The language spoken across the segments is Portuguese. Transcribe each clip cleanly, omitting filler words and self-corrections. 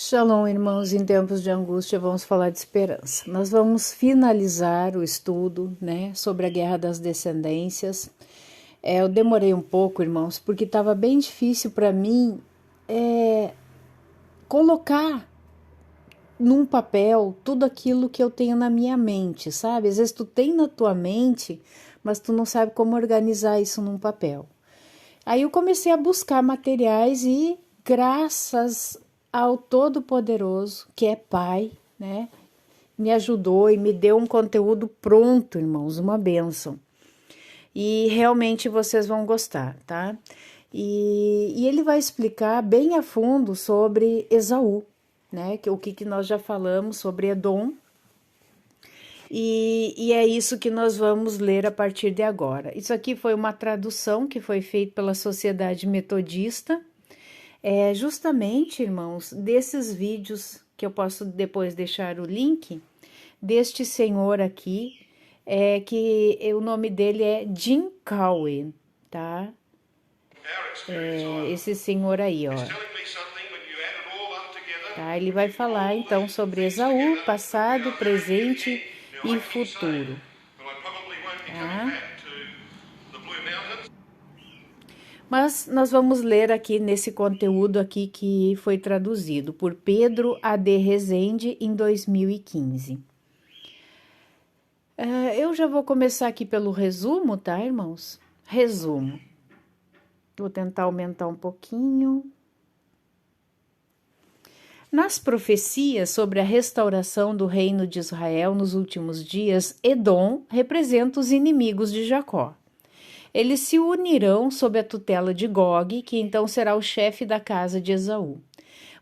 Shalom, irmãos, em tempos de angústia vamos falar de esperança. Nós vamos finalizar o estudo, sobre a Guerra das Descendências. Eu demorei um pouco, irmãos, porque estava bem difícil para mim colocar num papel tudo aquilo que eu tenho na minha mente, sabe? Às vezes tu tem na tua mente, mas tu não sabe como organizar isso num papel. Aí eu comecei a buscar materiais e, graças ao Todo-Poderoso, que é Pai, me ajudou e me deu um conteúdo pronto, irmãos, uma bênção. E realmente vocês vão gostar, tá? E ele vai explicar bem a fundo sobre Esaú, o que nós já falamos sobre Edom. E é isso que nós vamos ler a partir de agora. Isso aqui foi uma tradução que foi feita pela Sociedade Metodista. Justamente, irmãos, desses vídeos que eu posso depois deixar o link, deste senhor aqui, que o nome dele é Jim Cowan, tá? Esse senhor aí, ó. Tá? Ele vai falar então sobre Esaú, passado, presente e futuro. Tá? Mas nós vamos ler aqui nesse conteúdo aqui que foi traduzido por Pedro A.D. Rezende em 2015. Eu já vou começar aqui pelo resumo, tá, irmãos? Resumo. Vou tentar aumentar um pouquinho. Nas profecias sobre a restauração do reino de Israel nos últimos dias, Edom representa os inimigos de Jacó. Eles se unirão sob a tutela de Gog, que então será o chefe da casa de Esaú.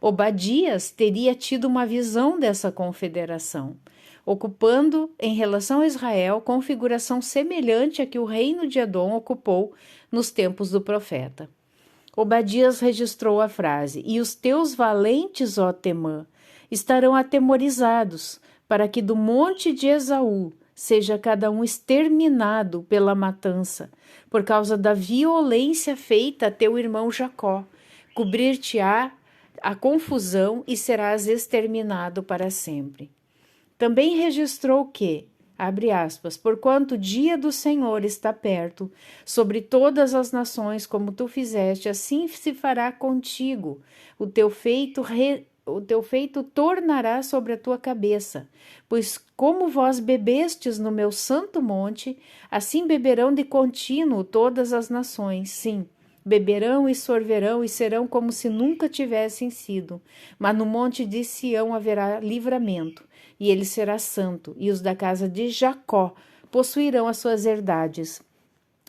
Obadias teria tido uma visão dessa confederação, ocupando, em relação a Israel, configuração semelhante à que o reino de Edom ocupou nos tempos do profeta. Obadias registrou a frase: "E os teus valentes, ó Temã, estarão atemorizados, para que do monte de Esaú seja cada um exterminado pela matança, por causa da violência feita a teu irmão Jacó. Cobrir-te-á a confusão e serás exterminado para sempre." Também registrou que, abre aspas, "porquanto o dia do Senhor está perto, sobre todas as nações como tu fizeste, assim se fará contigo, o teu feito tornará sobre a tua cabeça, pois como vós bebestes no meu santo monte, assim beberão de contínuo todas as nações, sim, beberão e sorverão e serão como se nunca tivessem sido, mas no monte de Sião haverá livramento, e ele será santo, e os da casa de Jacó possuirão as suas herdades.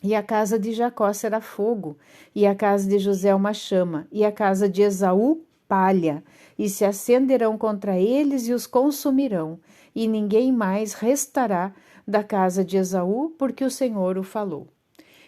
E a casa de Jacó será fogo, e a casa de José uma chama, e a casa de Esaú palha, e se acenderão contra eles e os consumirão, e ninguém mais restará da casa de Esaú, porque o Senhor o falou."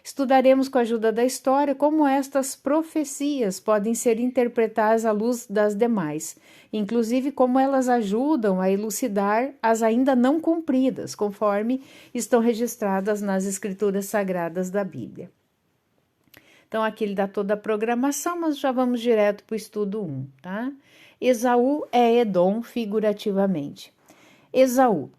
Estudaremos com a ajuda da história como estas profecias podem ser interpretadas à luz das demais, inclusive como elas ajudam a elucidar as ainda não cumpridas, conforme estão registradas nas escrituras sagradas da Bíblia. Então, aqui ele dá toda a programação, mas já vamos direto para o estudo 1, tá? Esaú é Edom, figurativamente. Esaú,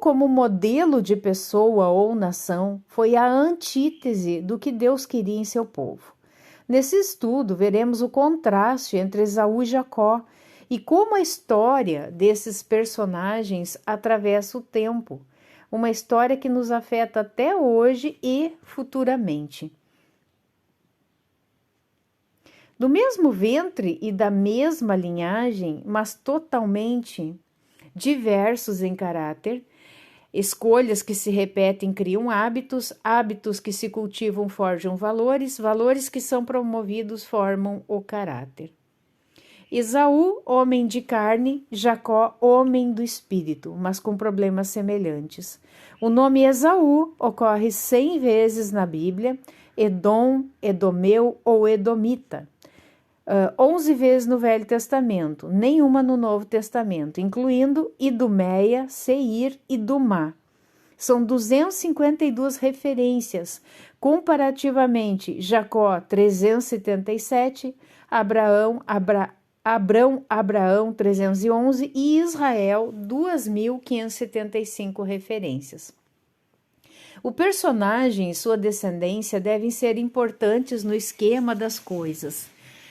como modelo de pessoa ou nação, foi a antítese do que Deus queria em seu povo. Nesse estudo, veremos o contraste entre Esaú e Jacó e como a história desses personagens atravessa o tempo, uma história que nos afeta até hoje e futuramente. Do mesmo ventre e da mesma linhagem, mas totalmente diversos em caráter, escolhas que se repetem criam hábitos, hábitos que se cultivam forjam valores, valores que são promovidos formam o caráter. Esaú, homem de carne, Jacó, homem do espírito, mas com problemas semelhantes. O nome Esaú ocorre 100 vezes na Bíblia, Edom, Edomeu ou Edomita. 11 vezes no Velho Testamento, nenhuma no Novo Testamento, incluindo Idumeia, Seir e Dumá. São 252 referências, comparativamente Jacó 377, Abraão 311 e Israel 2.575 referências. O personagem e sua descendência devem ser importantes no esquema das coisas.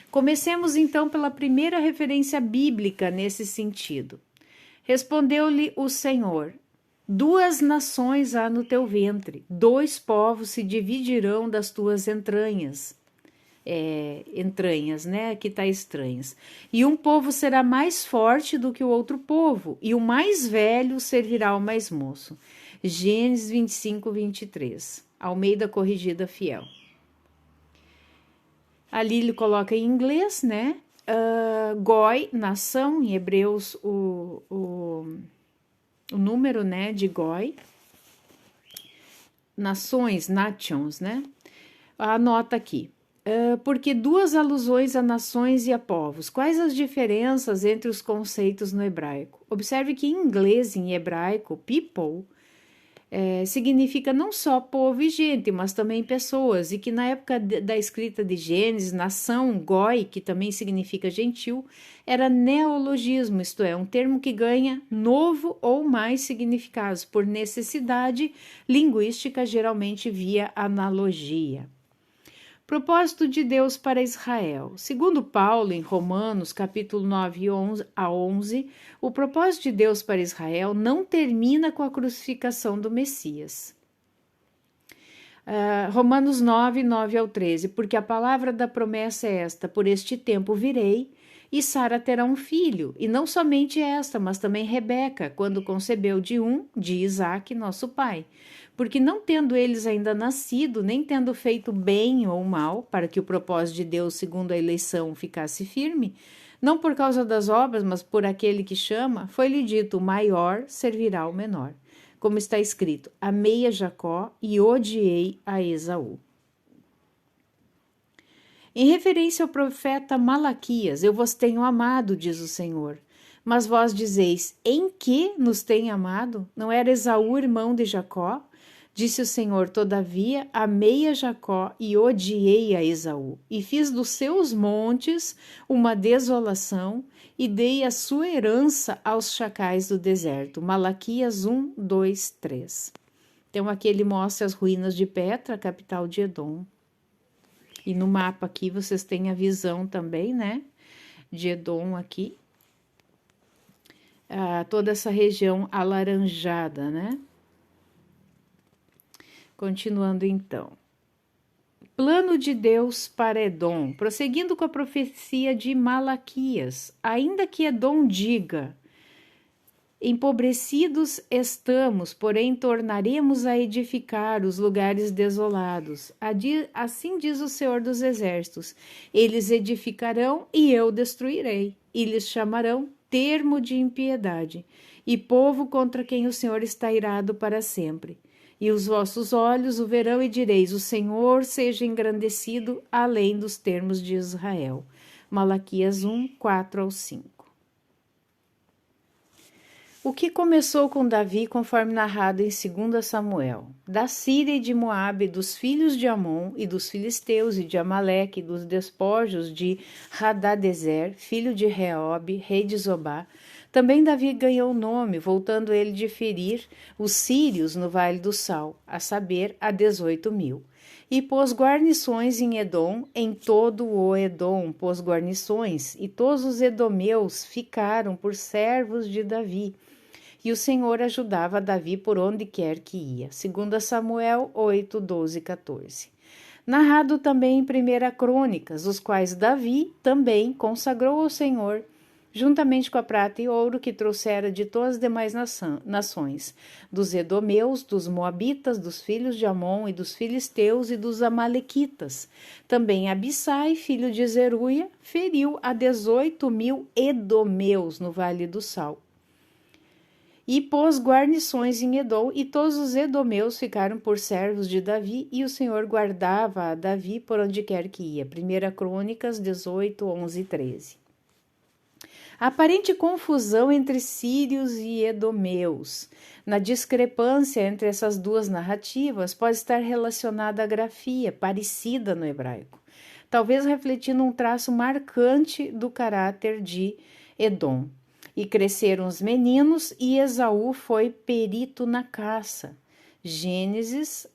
Comecemos então pela primeira referência bíblica nesse sentido. Respondeu-lhe o Senhor: 2 nações há no teu ventre, 2 povos se dividirão das tuas entranhas. Entranhas, né? Aqui está estranhas. E um povo será mais forte do que o outro povo, e o mais velho servirá ao mais moço. Gênesis 25, 23. Almeida Corrigida Fiel. Ali ele coloca em inglês, né? Goi, nação, em Hebreus o número, né, de Goi. Nações, nations, né? Anota aqui. Porque 2 alusões a nações e a povos. Quais as diferenças entre os conceitos no hebraico? Observe que em inglês e em hebraico, people, significa não só povo e gente, mas também pessoas, e que na época da escrita de Gênesis, nação, goi, que também significa gentil, era neologismo, isto é, um termo que ganha novo ou mais significados, por necessidade linguística, geralmente via analogia. Propósito de Deus para Israel. Segundo Paulo, em Romanos, capítulo 9 a 11, o propósito de Deus para Israel não termina com a crucificação do Messias. Romanos 9, 9 ao 13, porque a palavra da promessa é esta: por este tempo virei, e Sara terá um filho, e não somente esta, mas também Rebeca, quando concebeu de Isaque, nosso pai. Porque não tendo eles ainda nascido, nem tendo feito bem ou mal, para que o propósito de Deus, segundo a eleição, ficasse firme, não por causa das obras, mas por aquele que chama, foi-lhe dito: o maior servirá ao menor. Como está escrito: amei a Jacó e odiei a Esaú. Em referência ao profeta Malaquias: eu vos tenho amado, diz o Senhor. Mas vós dizeis: em que nos tem amado? Não era Esaú irmão de Jacó? Disse o Senhor: todavia amei a Jacó e odiei a Esaú, e fiz dos seus montes uma desolação, e dei a sua herança aos chacais do deserto. Malaquias 1, 2, 3. Então aqui ele mostra as ruínas de Petra, capital de Edom. E no mapa aqui vocês têm a visão também, né, de Edom aqui. Toda essa região alaranjada, né? Continuando então. Plano de Deus para Edom. Prosseguindo com a profecia de Malaquias. Ainda que Edom diga: empobrecidos estamos, porém tornaremos a edificar os lugares desolados. Assim diz o Senhor dos Exércitos: eles edificarão e eu destruirei, e lhes chamarão termo de impiedade, e povo contra quem o Senhor está irado para sempre. E os vossos olhos o verão e direis: o Senhor seja engrandecido além dos termos de Israel. Malaquias 1, 4 ao 5. O que começou com Davi, conforme narrado em 2 Samuel. Da Síria e de Moabe, dos filhos de Amon e dos filisteus e de Amaleque, dos despojos de Hadadezer, filho de Reobe, rei de Zobá. Também Davi ganhou nome, voltando ele de ferir os sírios no Vale do Sal, a saber, a 18.000. E pôs guarnições em Edom, em todo o Edom pôs guarnições, e todos os edomeus ficaram por servos de Davi. E o Senhor ajudava Davi por onde quer que ia. 2 Samuel 8, 12 e 14. Narrado também em 1 Crônicas, os quais Davi também consagrou ao Senhor, juntamente com a prata e ouro que trouxera de todas as demais nações, dos edomeus, dos moabitas, dos filhos de Amon e dos filisteus e dos amalequitas. Também Abissai, filho de Zeruia, feriu a 18.000 edomeus no Vale do Sal. E pôs guarnições em Edom, e todos os edomeus ficaram por servos de Davi, e o Senhor guardava a Davi por onde quer que ia. 1 Crônicas 18, 11 e 13. A aparente confusão entre sírios e edomeus, na discrepância entre essas duas narrativas, pode estar relacionada à grafia, parecida no hebraico. talvez refletindo um traço marcante do caráter de Edom. E cresceram os meninos, e Esaú foi perito na caça. Gênesis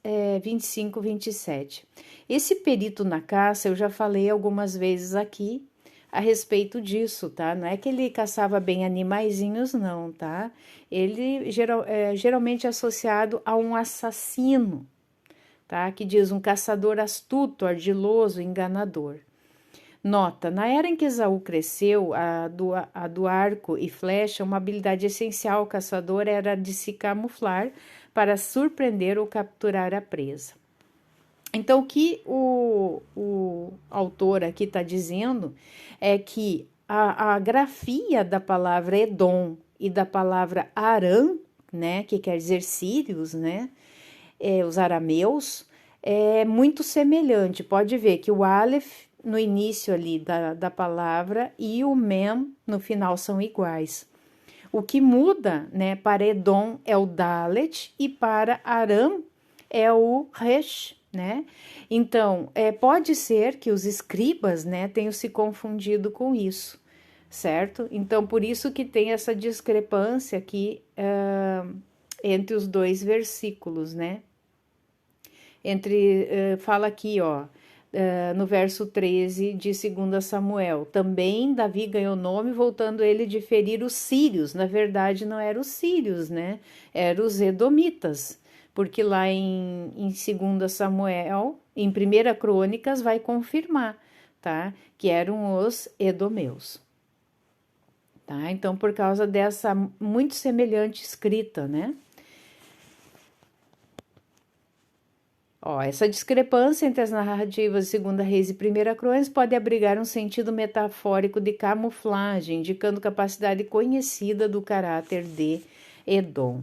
25, 27. Esse perito na caça, eu já falei algumas vezes aqui a respeito disso, tá? Não é que ele caçava bem animaizinhos, não, tá? Ele geralmente é associado a um assassino, tá? Que diz um caçador astuto, ardiloso, enganador. Nota, na era em que Esaú cresceu, a do arco e flecha, uma habilidade essencial ao caçador era de se camuflar para surpreender ou capturar a presa. Então, o que o autor aqui está dizendo é que a grafia da palavra Edom e da palavra Aram, né, que quer dizer sírios, né, os arameus, é muito semelhante. Pode ver que o Aleph no início ali da palavra e o Mem no final são iguais. O que muda, né, para Edom é o Dalet e para Aram é o Resh, né? Então, pode ser que os escribas, né, tenham se confundido com isso, certo? Então, por isso que tem essa discrepância aqui entre os dois versículos, né? Fala aqui, ó, no verso 13 de 2 Samuel, também Davi ganhou nome voltando ele de ferir os sírios. Na verdade, não eram os sírios, né? Eram os edomitas, porque lá em 2 Samuel, em 1 Crônicas, vai confirmar, tá? Que eram os edomeus. Tá? Então, por causa dessa muito semelhante escrita, né? Ó, essa discrepância entre as narrativas de 2 Reis e 1 Crônicas pode abrigar um sentido metafórico de camuflagem, indicando capacidade conhecida do caráter de Edom.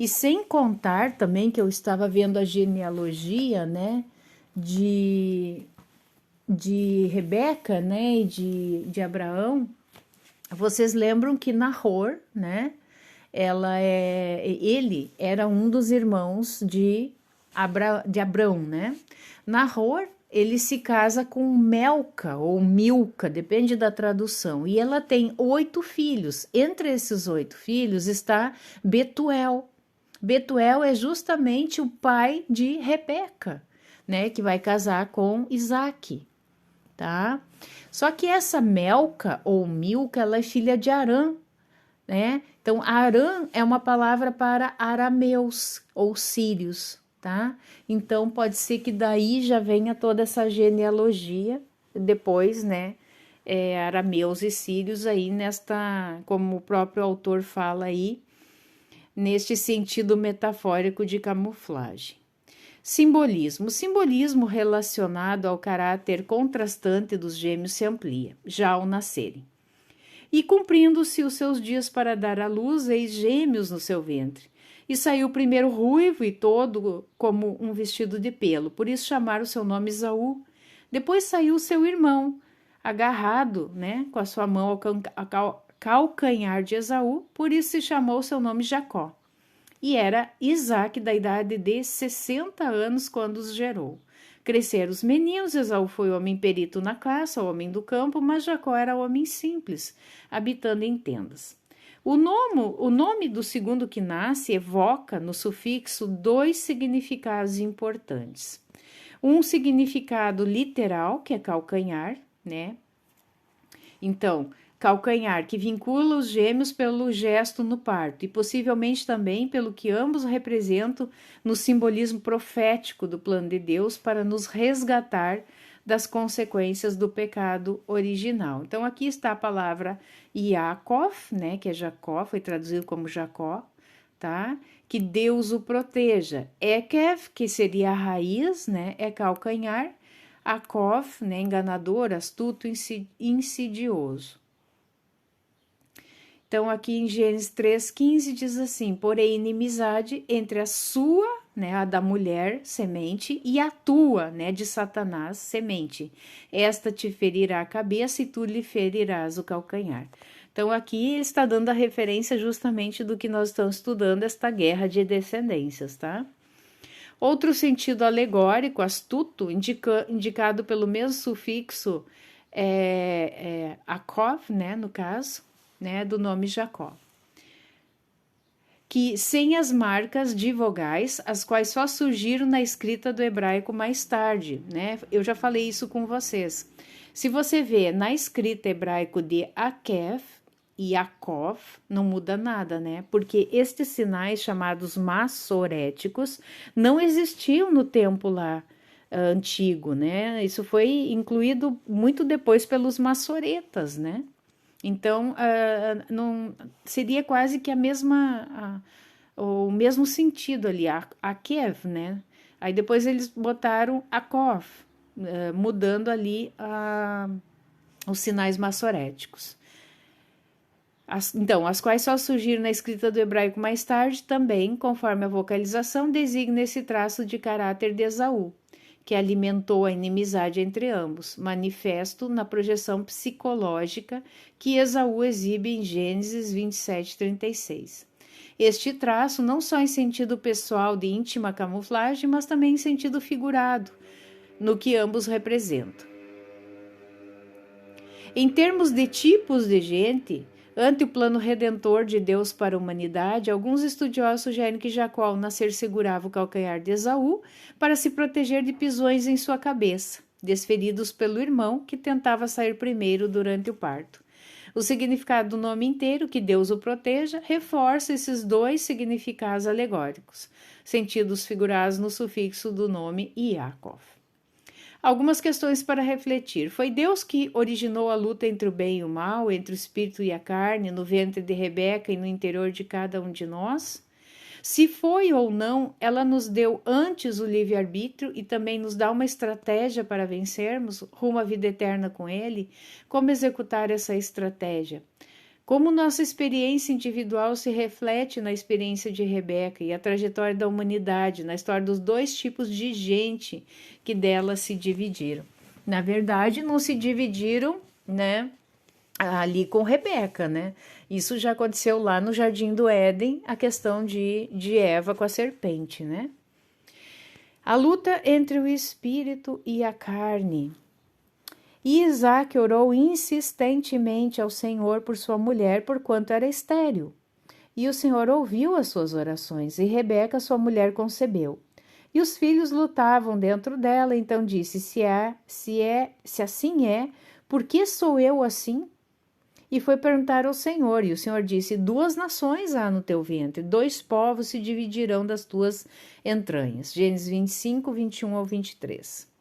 E sem contar também que eu estava vendo a genealogia, né, de Rebeca, né, e de Abraão. Vocês lembram que Nahor, né, ele era um dos irmãos de Abrão, né? Nahor, ele se casa com Melca ou Milca, depende da tradução, e ela tem 8 filhos. Entre esses 8 filhos está Betuel. Betuel é justamente o pai de Rebeca, né? Que vai casar com Isaque, tá? Só que essa Melca ou Milca, ela é filha de Arã, né? Então, Arã é uma palavra para arameus ou sírios, tá? Então, pode ser que daí já venha toda essa genealogia, depois, né, arameus e sírios aí como o próprio autor fala aí, neste sentido metafórico de camuflagem. Simbolismo. O simbolismo relacionado ao caráter contrastante dos gêmeos se amplia, já ao nascerem. E cumprindo-se os seus dias para dar à luz, eis gêmeos no seu ventre. E saiu primeiro ruivo e todo como um vestido de pelo, por isso chamaram o seu nome Esaú. Depois saiu seu irmão, agarrado, né, com a sua mão ao calcanhar de Esaú, por isso se chamou seu nome Jacó. E era Isaque da idade de 60 anos quando os gerou. Cresceram os meninos, Esaú foi homem perito na caça, homem do campo, mas Jacó era homem simples, habitando em tendas. O nome do segundo que nasce evoca no sufixo 2 significados importantes. Um significado literal, que é calcanhar, né? Então, calcanhar, que vincula os gêmeos pelo gesto no parto, e possivelmente também pelo que ambos representam no simbolismo profético do plano de Deus para nos resgatar das consequências do pecado original. Então, aqui está a palavra Yaakov, né, que é Jacó, foi traduzido como Jacó, tá? Que Deus o proteja. Ekev, que seria a raiz, né, é calcanhar. Akov, né, enganador, astuto, insidioso. Então, aqui em Gênesis 3,15 diz assim: porém, inimizade entre a sua, né, a da mulher, semente, e a tua, né, de Satanás, semente. Esta te ferirá a cabeça e tu lhe ferirás o calcanhar. Então, aqui ele está dando a referência justamente do que nós estamos estudando, esta guerra de descendências, tá? Outro sentido alegórico, astuto, indicado pelo mesmo sufixo Akov, né, no caso, né, do nome Jacó, que sem as marcas de vogais, as quais só surgiram na escrita do hebraico mais tarde, né? Eu já falei isso com vocês. Se você vê na escrita hebraico de Akev e Yaakov, não muda nada, né? Porque estes sinais chamados massoréticos não existiam no tempo lá antigo, né? Isso foi incluído muito depois pelos massoretas, né? Então, não, seria quase que o mesmo sentido ali, a Kiev, né? Aí depois eles botaram a Kov, mudando ali os sinais massoréticos. Então, as quais só surgiram na escrita do hebraico mais tarde, também, conforme a vocalização, designa esse traço de caráter de Esaú, que alimentou a inimizade entre ambos, manifesto na projeção psicológica que Esaú exibe em Gênesis 27:36. Este traço, não só em sentido pessoal de íntima camuflagem, mas também em sentido figurado, no que ambos representam. Em termos de tipos de gente, ante o plano redentor de Deus para a humanidade, alguns estudiosos sugerem que Jacó, ao nascer, segurava o calcanhar de Esaú para se proteger de pisões em sua cabeça, desferidos pelo irmão que tentava sair primeiro durante o parto. O significado do nome inteiro, que Deus o proteja, reforça esses dois significados alegóricos, sentidos figurados no sufixo do nome Yaakov. Algumas questões para refletir. Foi Deus que originou a luta entre o bem e o mal, entre o espírito e a carne, no ventre de Rebeca e no interior de cada um de nós? Se foi ou não, ela nos deu antes o livre-arbítrio e também nos dá uma estratégia para vencermos rumo à vida eterna com Ele? Como executar essa estratégia? Como nossa experiência individual se reflete na experiência de Rebeca e a trajetória da humanidade, na história dos dois tipos de gente que dela se dividiram. Na verdade, não se dividiram, né, ali com Rebeca, né? Isso já aconteceu lá no Jardim do Éden, a questão de Eva com a serpente, né? A luta entre o espírito e a carne. E Isaac orou insistentemente ao Senhor por sua mulher, porquanto era estéril. E o Senhor ouviu as suas orações, e Rebeca, sua mulher, concebeu. E os filhos lutavam dentro dela, então disse, se assim é, por que sou eu assim? E foi perguntar ao Senhor, e o Senhor disse, 2 nações há no teu ventre, 2 povos se dividirão das tuas entranhas. Gênesis 25, 21 ao 23.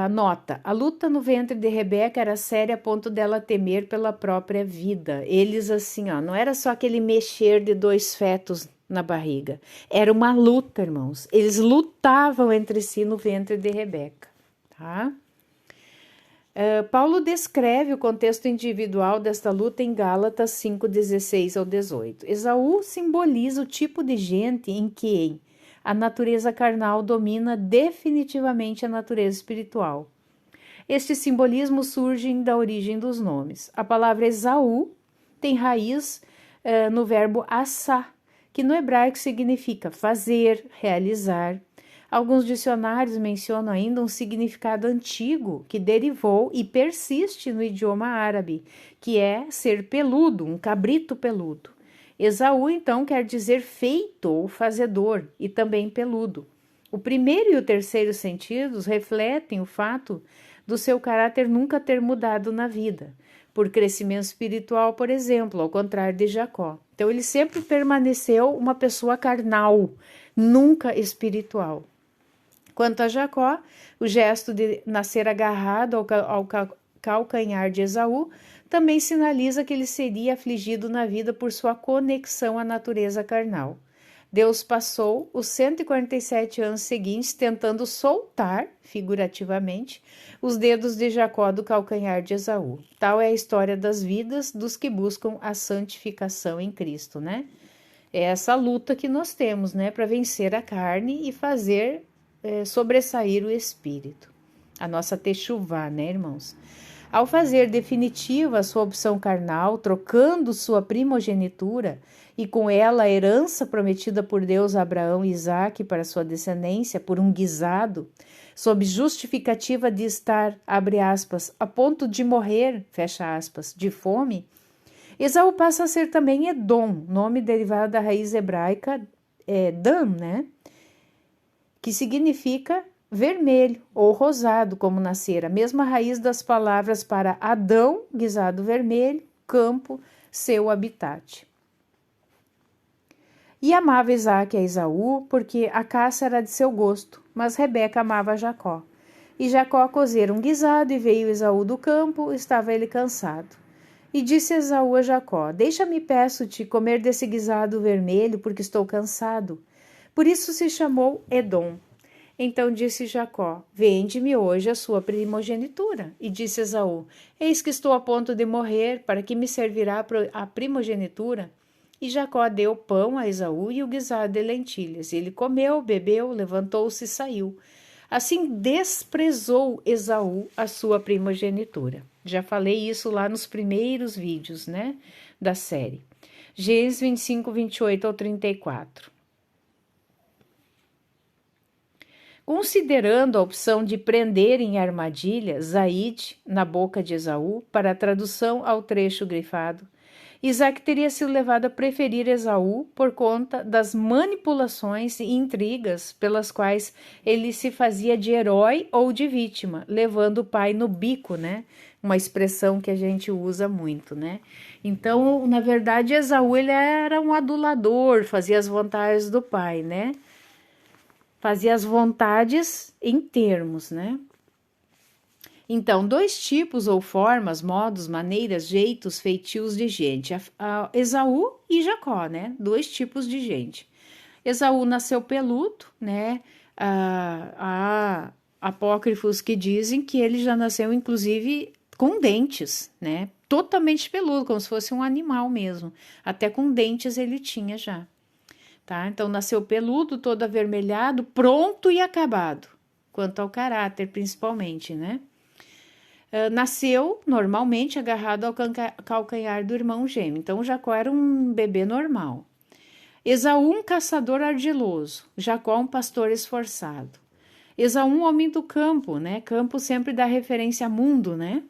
Nota, a luta no ventre de Rebeca era séria a ponto dela temer pela própria vida. Eles assim, ó, não era só aquele mexer de 2 fetos na barriga. Era uma luta, irmãos. Eles lutavam entre si no ventre de Rebeca, tá? Paulo descreve o contexto individual desta luta em Gálatas 5:16 ao 18. Esaú simboliza o tipo de gente em que a natureza carnal domina definitivamente a natureza espiritual. Este simbolismo surge da origem dos nomes. A palavra Esaú tem raiz no verbo assá, que no hebraico significa fazer, realizar. Alguns dicionários mencionam ainda um significado antigo que derivou e persiste no idioma árabe, que é ser peludo, um cabrito peludo. Esaú, então, quer dizer feito ou fazedor, e também peludo. O primeiro e o terceiro sentidos refletem o fato do seu caráter nunca ter mudado na vida, por crescimento espiritual, por exemplo, ao contrário de Jacó. Então, ele sempre permaneceu uma pessoa carnal, nunca espiritual. Quanto a Jacó, o gesto de nascer agarrado ao calcanhar de Esaú também sinaliza que ele seria afligido na vida por sua conexão à natureza carnal. Deus passou os 147 anos seguintes tentando soltar, figurativamente, os dedos de Jacó do calcanhar de Esaú. Tal é a história das vidas dos que buscam a santificação em Cristo, né? É essa luta que nós temos, né, para vencer a carne e fazer sobressair o espírito. A nossa techuvá, né, irmãos? Ao fazer definitiva a sua opção carnal, trocando sua primogenitura e com ela a herança prometida por Deus a Abraão e Isaque para sua descendência por um guisado, sob justificativa de estar, abre aspas, a ponto de morrer, fecha aspas, de fome, Esaú passa a ser também Edom, nome derivado da raiz hebraica Dan, né? Que significa vermelho ou rosado, como nascer, a mesma raiz das palavras para Adão, guisado vermelho, campo, seu habitat. E amava Isaque a Esaú, porque a caça era de seu gosto, mas Rebeca amava Jacó. E Jacó cozera um guisado, e veio Esaú do campo, estava ele cansado. E disse Esaú a Jacó: Deixa-me, peço-te, comer desse guisado vermelho, porque estou cansado. Por isso se chamou Edom. Então disse Jacó: Vende-me hoje a sua primogenitura. E disse Esaú: Eis que estou a ponto de morrer, para que me servirá a primogenitura? E Jacó deu pão a Esaú e o guisado de lentilhas. Ele comeu, bebeu, levantou-se e saiu. Assim desprezou Esaú a sua primogenitura. Já falei isso lá nos primeiros vídeos, né, da série. Gênesis 25, 28 ao 34. Considerando a opção de prender em armadilha Zaid na boca de Esaú, para a tradução ao trecho grifado, Isaque teria sido levado a preferir Esaú por conta das manipulações e intrigas pelas quais ele se fazia de herói ou de vítima, levando o pai no bico, né? Uma expressão que a gente usa muito, né? Então, na verdade, Esaú ele era um adulador, fazia as vontades do pai, né? Fazia as vontades em termos, né? Então, dois tipos ou formas, modos, maneiras, jeitos, feitios de gente. Esaú e Jacó, né? Dois tipos de gente. Esaú nasceu peludo, né? Há apócrifos que dizem que ele já nasceu, inclusive, com dentes, né? Totalmente peludo, como se fosse um animal mesmo. Até com dentes ele tinha já. Tá? Então, nasceu peludo, todo avermelhado, pronto e acabado. Quanto ao caráter, principalmente, né? Nasceu normalmente agarrado ao calcanhar do irmão gêmeo. Então, Jacó era um bebê normal. Esaú, um caçador ardiloso. Jacó, um pastor esforçado. Esaú, um homem do campo, né? Campo sempre dá referência a mundo, né?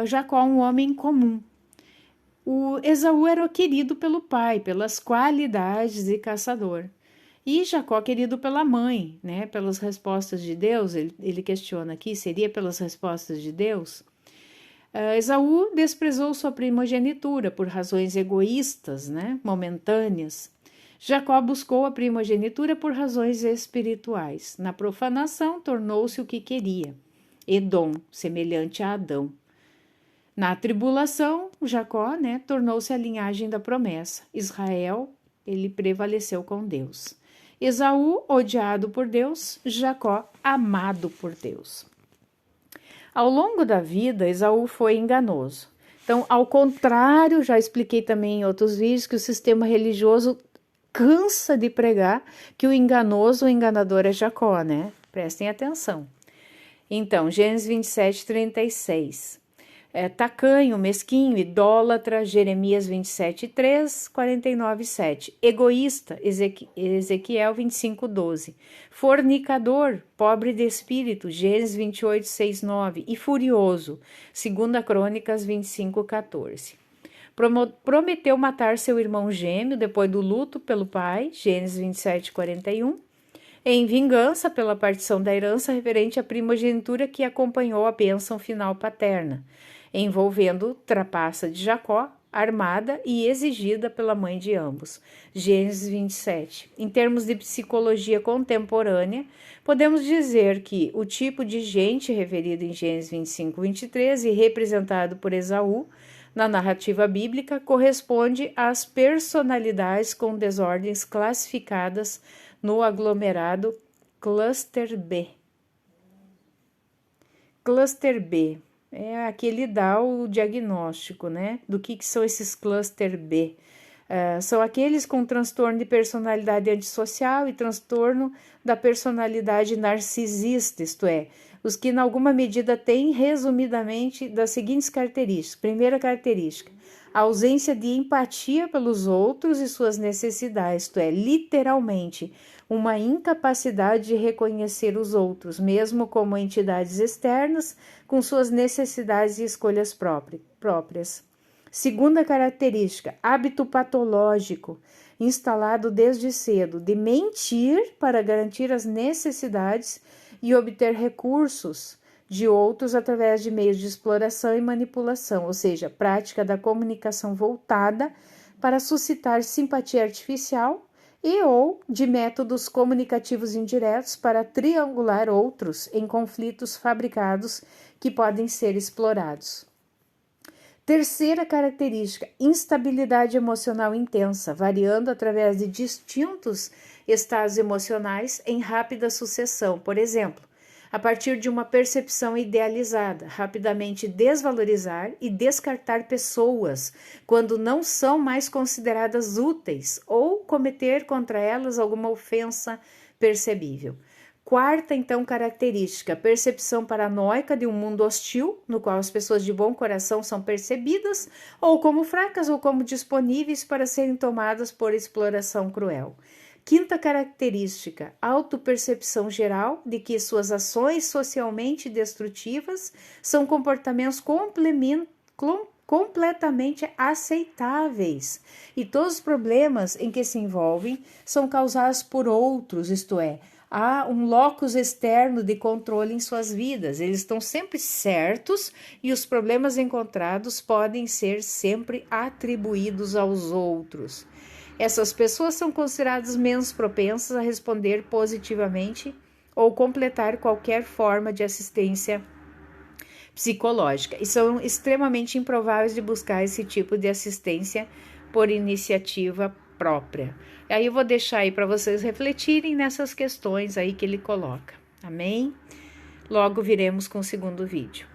Jacó, um homem comum. O Esaú era querido pelo pai, pelas qualidades de caçador. E Jacó querido pela mãe, né? Pelas respostas de Deus, ele questiona aqui, seria pelas respostas de Deus? Esaú desprezou sua primogenitura por razões egoístas, né? Momentâneas. Jacó buscou a primogenitura por razões espirituais. Na profanação, tornou-se o que queria. Edom, semelhante a Adão. Na tribulação, Jacó, né, tornou-se a linhagem da promessa. Israel, ele prevaleceu com Deus. Esaú, odiado por Deus, Jacó, amado por Deus. Ao longo da vida, Esaú foi enganoso. Então, ao contrário, já expliquei também em outros vídeos que o sistema religioso cansa de pregar que o enganoso, o enganador é Jacó, né? Prestem atenção. Então, Gênesis 27, 36. Tacanho, mesquinho, idólatra, Jeremias 27, 3, 49, 7. Egoísta, Ezequiel 25, 12. Fornicador, pobre de espírito, Gênesis 28, 6, 9. E furioso, 2 Crônicas 25, 14. Prometeu matar seu irmão gêmeo depois do luto pelo pai, Gênesis 27, 41. Em vingança pela partição da herança referente à primogenitura que acompanhou a bênção final paterna, envolvendo trapaça de Jacó, armada e exigida pela mãe de ambos. Gênesis 27. Em termos de psicologia contemporânea, podemos dizer que o tipo de gente referido em Gênesis 25, 23 e representado por Esaú na narrativa bíblica corresponde às personalidades com desordens classificadas no aglomerado Cluster B. Cluster B é aquele dá o diagnóstico, né? Do que são esses cluster B. São aqueles com transtorno de personalidade antissocial e transtorno da personalidade narcisista, isto é, os que, em alguma medida, têm, resumidamente, das seguintes características. Primeira característica, a ausência de empatia pelos outros e suas necessidades, isto é, literalmente, uma incapacidade de reconhecer os outros, mesmo como entidades externas, com suas necessidades e escolhas próprias. Segunda característica, hábito patológico, instalado desde cedo, de mentir para garantir as necessidades e obter recursos de outros através de meios de exploração e manipulação, ou seja, prática da comunicação voltada para suscitar simpatia artificial e ou de métodos comunicativos indiretos para triangular outros em conflitos fabricados que podem ser explorados. Terceira característica, instabilidade emocional intensa, variando através de distintos estados emocionais em rápida sucessão. Por exemplo, a partir de uma percepção idealizada, rapidamente desvalorizar e descartar pessoas quando não são mais consideradas úteis ou cometer contra elas alguma ofensa percebível. Quarta, então, característica, percepção paranoica de um mundo hostil, no qual as pessoas de bom coração são percebidas ou como fracas ou como disponíveis para serem tomadas por exploração cruel. Quinta característica, autopercepção geral de que suas ações socialmente destrutivas são comportamentos completamente aceitáveis e todos os problemas em que se envolvem são causados por outros, isto é, há um locus externo de controle em suas vidas. Eles estão sempre certos e os problemas encontrados podem ser sempre atribuídos aos outros. Essas pessoas são consideradas menos propensas a responder positivamente ou completar qualquer forma de assistência psicológica e são extremamente improváveis de buscar esse tipo de assistência por iniciativa própria. Aí eu vou deixar aí para vocês refletirem nessas questões aí que ele coloca. Amém? Logo viremos com o segundo vídeo.